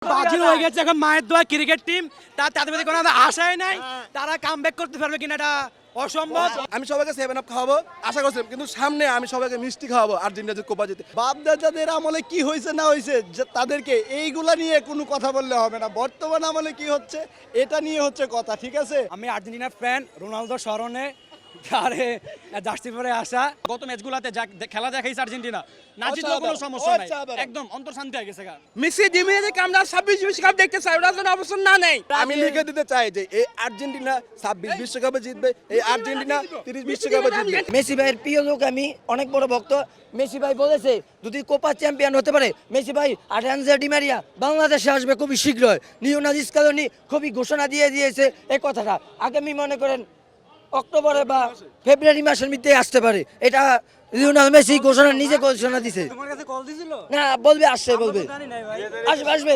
বাজি হয়ে গেছে এখন মায়ের দোয়া ক্রিকেট টিম তাদের মধ্যে কোনো আশাই নাই তারা কামব্যাক করতে পারবে কিনা এটা অসম্ভব। আমি সবাইকে 7 আপ খাওয়াবো আশা করছিলাম, কিন্তু সামনে আমি সবাইকে মিষ্টি খাওয়াবো আর্জেন্টিনা যে কোপা জিতে। বাপ দাদাদের আমলে কি হয়েছে না হয়েছে তাদেরকে এইগুলা নিয়ে কোনো কথা বললে হবে না। বর্তমান আমলে কি হচ্ছে এটা নিয়ে হচ্ছে কথা, ঠিক আছে? আমি আর্জেন্টিনার ফ্যান, রোনালদো স্মরণে আরে জার্সি পরে আসা। গত ম্যাচগুলোতে খেলা দেখাইছে আর্জেন্টিনা, না জিতলেও কোনো সমস্যা নাই, একদম অন্তর শান্তি হয়ে গেছে। মেসি ডিমিয়ে আমরা 26 বিশ্বকাপ দেখতে চাই, ওরা যেন অবসর না নেই। আমি লিখে দিতে চাই যে এই আর্জেন্টিনা 26 বিশ্বকাপে জিতবে, এই আর্জেন্টিনা 30 বিশ্বকাপে জিতবে। মেসি ভাইয়ের প্রিয় লোক, আমি অনেক বড় ভক্ত। মেসি ভাই বলেছে যদি কোপা চ্যাম্পিয়ন হতে পারে মেসি ভাই আটানজা ডি মারিয়া বাংলাদেশে আসবে খুবই শীঘ্রই। লিওনেল স্কেলোনি খুবই ঘোষণা দিয়ে দিয়েছে এই কথাটা। আগামী মনে করেন অক্টোবরে বা ফেব্রুয়ারি মাসের মধ্যে আসতে পারে, এটা লিওনেল মেসি ঘোষণা নিজে ঘোষণা দিছে। তোমার কাছে কল দিছিল না বলবে, আসছে বলবে, জানি নাই ভাই। আসবে আসবে।